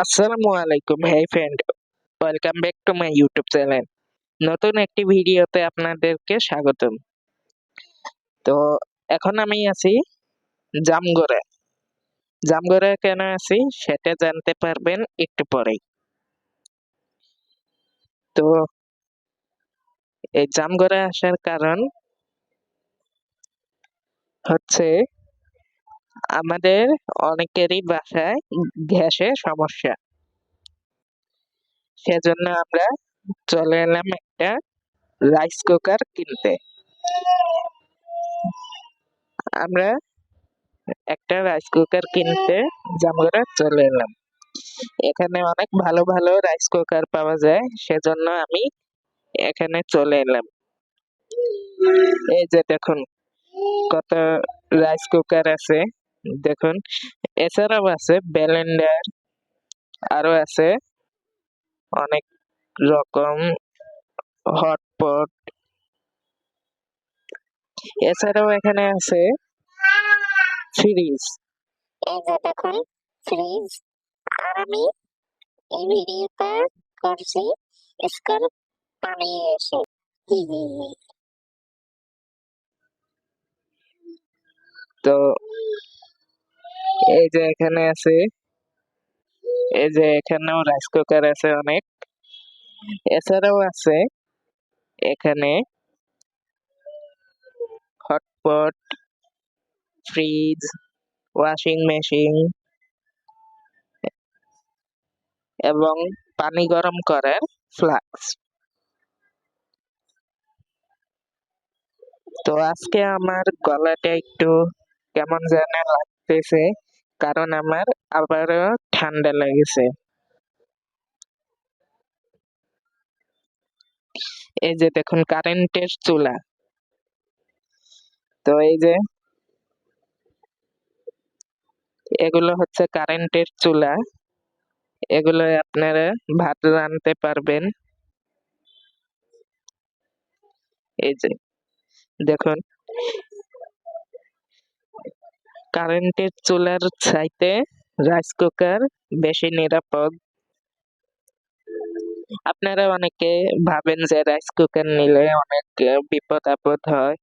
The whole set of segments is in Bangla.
আসসালামু আলাইকুম, hey friend, welcome back to my YouTube channel. নতুন একটি ভিডিওতে আপনাদেরকে স্বাগতম। তো এখন আমি আছি জামগড়ে। জামগড়ে কেন আছি সেটা জানতে পারবেন একটু পরেই। তো এই জামগড়ে আসার কারণ হচ্ছে আমাদের অনেকেরই বাসায় গ্যাসের সমস্যা। সেজন্য আমরা চলে এলাম একটা রাইস কুকার কিনতে। আমরা একটা রাইস কুকার কিনতে জামগড়ে চলে এলাম। এখানে অনেক ভালো ভালো রাইস কুকার পাওয়া যায়, সেজন্য আমি এখানে চলে এলাম। এই যে দেখুন কত রাইস কুকার আছে, দেখুন। এছাড়াও আছে ব্লেন্ডার, আরো আছে অনেক রকম হটপট। এছাড়াও এখানে আছে ফ্রিজ। এই যে দেখুন ফ্রিজ। আর আমি এই ভিডিওটা করছি স্কুল পালিয়ে এসে। তো এই যে এখানে আছে, এই যে এখানেও রাইস কুকার আছে অনেক। এছাড়াও আছে এখানে হটপট, ফ্রিজ, ওয়াশিং মেশিন এবং পানি গরম করার ফ্লাক্স। তো আজকে আমার গলাটা একটু কেমন যেন লাগতেছে, কারণ আমার আবারও ঠান্ডা লেগেছে। এই যে দেখুন কারেন্টের চুলা। তো এই যে এগুলো হচ্ছে কারেন্টের চুলা, এগুলো আপনারা ভাত রাঁধতে পারবেন। এই যে দেখুন কারেন্টের চুলার চাইতে রাইস কুকার বেশি নিরাপদ। আপনারা অনেকে ভাবেন যে রাইস কুকার নিলে অনেক বিপদ আপদ হয়,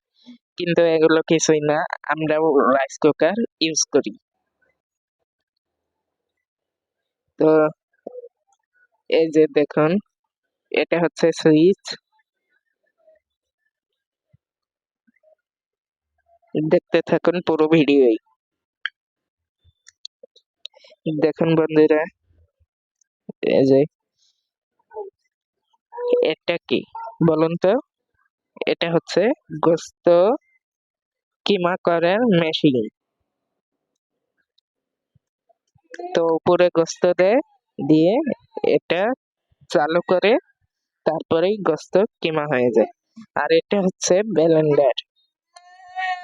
কিন্তু এগুলো কিছুই না। আমরাও রাইস কুকার ইউজ করি। তো এই যে দেখুন এটা হচ্ছে সুইচ। দেখতে থাকুন পুরো ভিডিওই। দেখুন বন্ধুরা, এই যে এটা কি বলুন তো? এটা হচ্ছে গোস্ত কিমা করার মেশিন। তো উপরে গোস্ত দিয়ে এটা চালু করে তারপরেই গোস্ত কিমা হয়ে যায়। আর এটা হচ্ছে ব্লেন্ডার,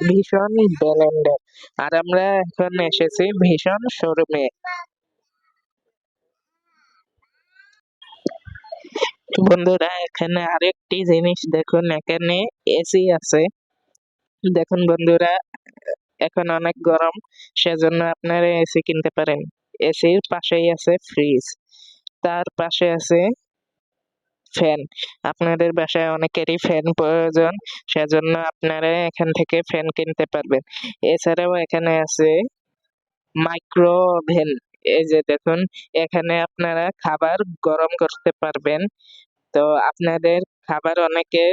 ভীষণ ব্লেন্ডার। আর আমরা এখন এসেছি ভীষণ শোরুমে। বন্ধুরা এখানে আরেকটি জিনিস দেখুন, এখানে এসি আছে। দেখুন বন্ধুরা, এখন অনেক গরম, সেজন্য আপনারা এসি কিনতে পারেন। এসির পাশেই আছে ফ্রিজ, তার পাশে আছে ফ্যান। আপনাদের বাসায় অনেকেরই ফ্যান প্রয়োজন, সেজন্য আপনারা এখান থেকে ফ্যান কিনতে পারবেন। এছাড়াও এখানে আছে মাইক্রো ওভেন। এই যে দেখুন এখানে আপনারা খাবার গরম করতে পারবেন। তো আপনাদের খাবার অনেকে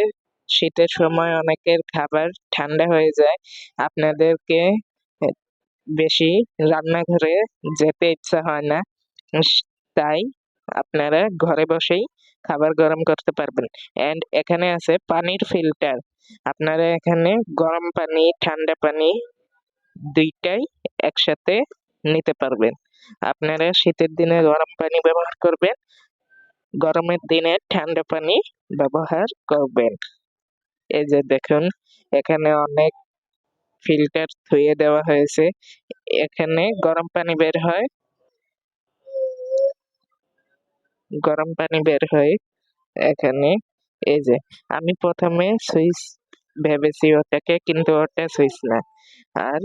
শীতের সময় অনেকের খাবার ঠান্ডা হয়ে যায়, আপনাদেরকে বেশি রান্নাঘরে যেতে ইচ্ছা হয় না, তাই আপনারা ঘরে বসেই খাবার গরম করতে পারবেন। এন্ড এখানে আছে পানির ফিল্টার। আপনারা এখানে গরম পানি ঠান্ডা পানি দুইটাই একসাথে নিতে পারবেন। আপনারা শীতের দিনে গরম পানি ব্যবহার করবেন, গরমের দিনে ঠান্ডা পানি ব্যবহার করবেন। এই যে দেখুন এখানে অনেক ফিল্টার ধুয়ে দেওয়া হয়েছে, এখানে গরম পানি বের হয়, গরম পানি বের হয় এখানে। এই যে আমি প্রথমে সুইচ ভেবেছি ওটাকে, কিন্তু ওটা সুইচ না। আর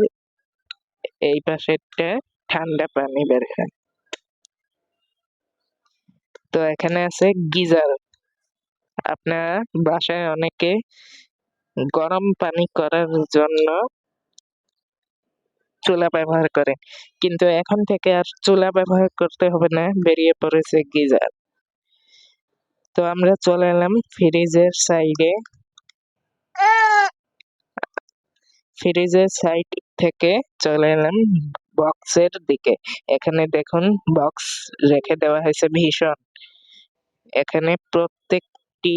এই পাশেরটা ঠান্ডা পানি বের হয়। তো এখানে আছে গিজার। আপনারা বাসায় অনেকে গরম পানি করার জন্য চুলা ব্যবহার করেন, কিন্তু এখন থেকে আর চুলা ব্যবহার করতে হবে না, বেরিয়ে পড়েছে গিজার। তো আমরা চলে এলাম ফ্রিজের সাইডে। ফ্রিজের সাইড থেকে চলে এলাম বক্সের দিকে। এখানে দেখুন বক্স রেখে দেওয়া হয়েছে ভীষণ। এখানে প্রত্যেকটি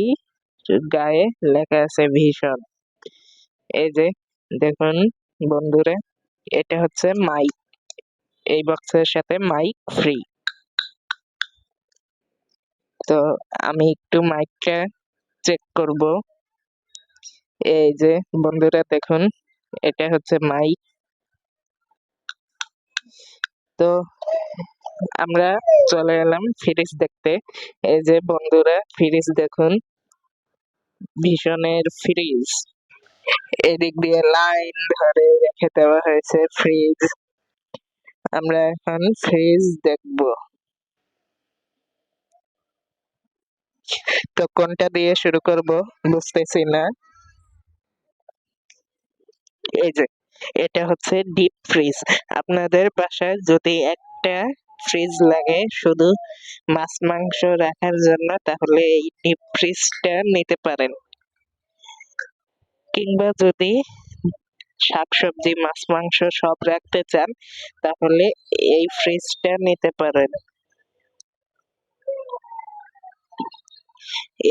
গায়ে লেখা আছে ভীষণ। এই যে দেখুন বন্ধুরা, এটা হচ্ছে মাইক। এই বক্সের সাথে মাইক ফ্রি। তো আমি একটু মাইকটা চেক করব। এই যে বন্ধুরা দেখুন, এটা হচ্ছে মাইক। তো আমরা চলে এলাম ফ্রিজ দেখতে। এই যে বন্ধুরা ফ্রিজ দেখুন, ভীষণের ফ্রিজ। এদিক দিয়ে লাইন ধরে রেখে দেওয়া হয়েছে ফ্রিজ। আমরা এখন ফ্রিজ দেখব। তো কোনটা দিয়ে শুরু করব বুঝতেছি না। এই যে এটা হচ্ছে ডিপ ফ্রিজ। আপনাদের বাসায় যদি একটা ফ্রিজ লাগে শুধু মাছ মাংস রাখার জন্য, তাহলে এই ডিপ ফ্রিজটা নিতে পারেন। কিংবা যদি শাকসবজি মাছ মাংস সব রাখতে চান, তাহলে এই ফ্রিজটা নিতে পারেন।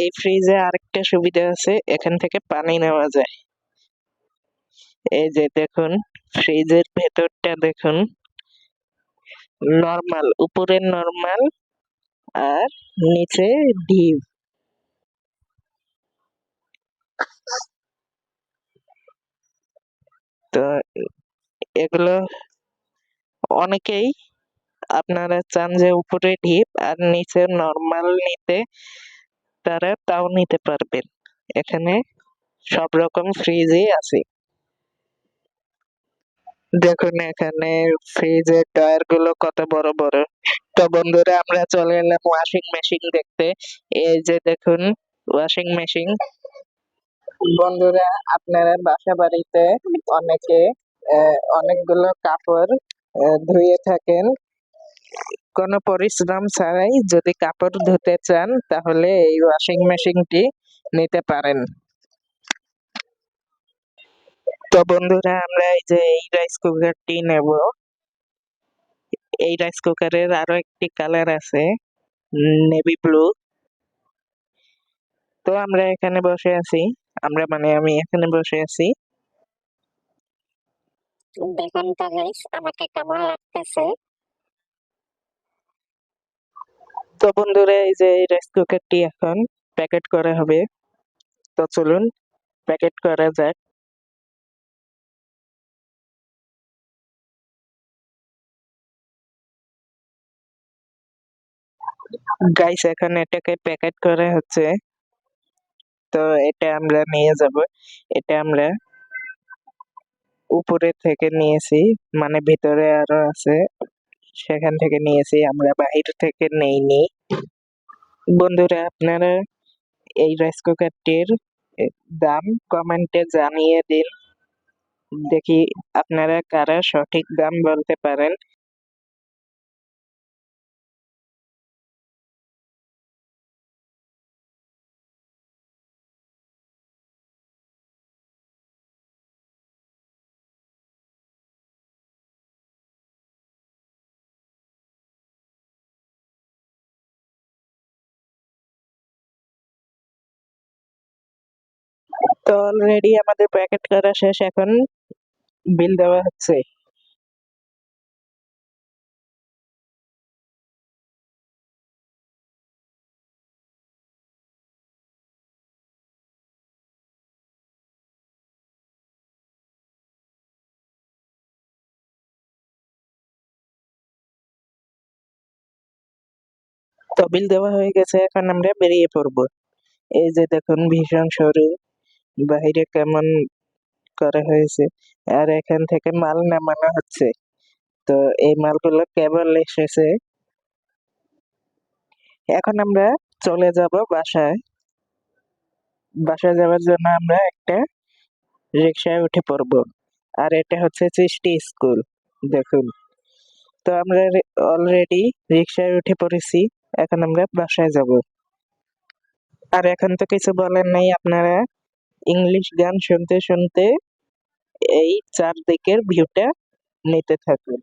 এই ফ্রিজে আরেকটা সুবিধা আছে, এখান থেকে পানি নেওয়া যায়। এই যে দেখুন ফ্রিজের ভেতরটা দেখুন, নরমাল, উপরে নরমাল আর নিচে ডিপ। তো এগুলো অনেকেই আপনারা চান যে উপরে ডিপ আর নিচে নরমাল নিতে, তারা তাও নিতে পারবেন। এখানে সব রকম ফ্রিজই আছে। দেখুন এখানে ফ্রিজের টায়ার গুলো কত বড় বড়। তো বন্ধুরা আমরা চলে এলাম ওয়াশিং মেশিন দেখতে। এই যে দেখুন ওয়াশিং মেশিন। বন্ধুরা আপনারা বাসা বাড়িতে অনেকে অনেকগুলো কাপড় ধুয়ে থাকেন। কোনো পরিশ্রম ছাড়াই যদি কাপড় ধুতে চান, তাহলে এই ওয়াশিং মেশিনটি নিতে পারেন। তো বন্ধুরা আমরা এই যে এই রাইস কুকারটি নেব। এই রাইস কুকারের আরো একটি কালার আছে, নেভি ব্লু। তো আমরা এখানে বসে আছি, আমরা মানে আমি এখানে বসে আছি। দেখুন তো গাইস আমাকে কেমন লাগতেছে। তো বন্ধুরা এই যে এই রাইস কুকারটি এখন প্যাকেট করা হবে। তো চলুন প্যাকেট করা যাক। গাইস এখন এটাকে প্যাকেট করা হচ্ছে। তো এটা আমরা নিয়ে যাব। এটা আমরা উপরে থেকে নিয়েছি, মানে ভিতরে আরো আছে, সেখান থেকে নিয়েছি, আমরা বাহির থেকে নেইনি। বন্ধুরা আপনারা এই রাইস কুকারটির দাম কমেন্টে জানিয়ে দিন, দেখি আপনারা কারা সঠিক দাম বলতে পারেন। তো অলরেডি আমাদের প্যাকেট করা শেষ, এখন বিল দেওয়া হচ্ছে। তো বিল দেওয়া হয়ে গেছে, এখন আমরা বেরিয়ে পড়বো। এই যে দেখুন ভীষণ সরু, বাহিরে কেমন করা হয়েছে, আর এখান থেকে মাল নামানো হচ্ছে। তো এই মালগুলো কেবল এসেছে এখন আমরা চলে যাব বাসায়। বাসায় যাওয়ার জন্য আমরা একটা রিক্সায় উঠে পড়বো। আর এটা হচ্ছে চিষ্টি স্কুল, দেখুন। তো আমরা অলরেডি রিক্সায় উঠে পড়েছি। এখন আমরা বাসায় যাব। আর এখন তো কিছু বলার নাই, আপনারা ইংলিশ গান শুনতে শুনতে এই চারদিকের ভিউটা নিতে থাকুন।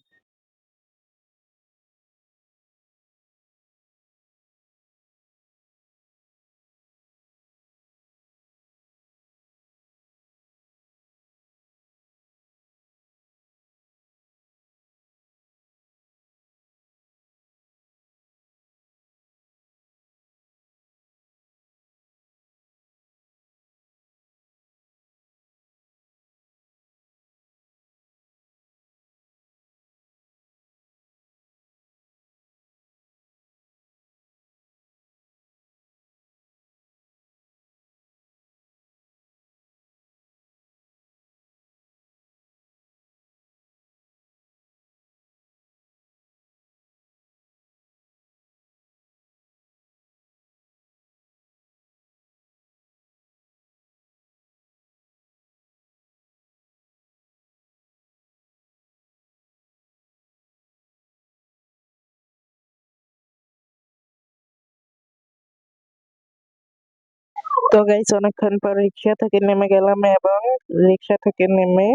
তো গাইস, অনেকক্ষণ পর রিক্সা থেকে নেমে গেলাম এবং রিক্সা থেকে নেমে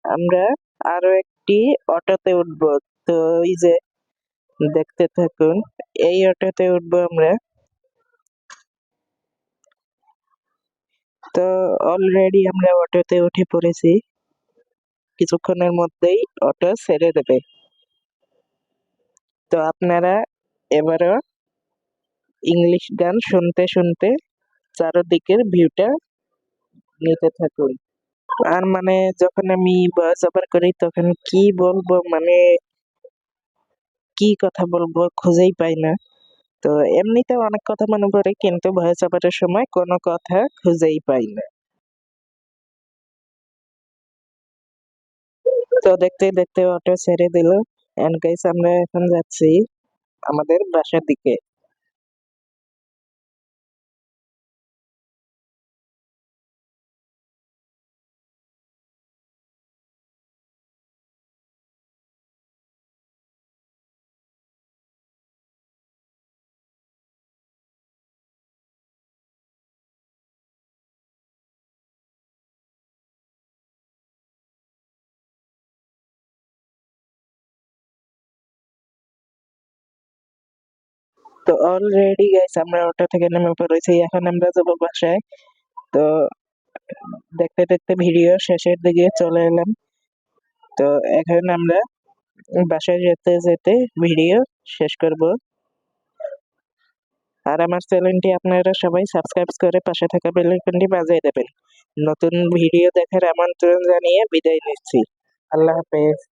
আমরা আরো একটি অটোতে উঠবো। তো এই যে দেখতে থাকুন, এই অটোতে উঠবো আমরা। তো অলরেডি আমরা অটোতে উঠে পড়েছি, কিছুক্ষণের মধ্যেই অটো ছেড়ে দেবে। তো আপনারা এবারও ইংলিশ গান শুনতে শুনতে চারদিকের ভিউটা নিতে থাকুন। আর মানে যখন আমি ভয়েস ওভার করি তখন কি বলবো, মানে কি কথা বলবো খুঁজেই পাই না। তো এমনিতে অনেক কথা মনে পড়ে, কিন্তু ভয়েস ওভারের সময় কোনো কথা খুঁজেই পাই না। তো দেখতে দেখতে অটো ছেড়ে দিল। এন্ড গাইস, আমরা এখন যাচ্ছি আমাদের বাসার দিকে। তো অলরেডি গাইস আমরা অটো থেকে নেমে পড়েছি, এখন আমরা যাবো বাসায়। তো দেখতে দেখতে ভিডিও শেষের দিকে চলে এলাম। তো এখন আমরা বাসায় যেতে যেতে ভিডিও শেষ করব। আর আমার চ্যানেলটি আপনারা সবাই সাবস্ক্রাইব করে পাশে থাকা বেল আইকনটি বাজিয়ে দেবেন। নতুন ভিডিও দেখার আমন্ত্রণ জানিয়ে বিদায় নিচ্ছি। আল্লাহ হাফেজ।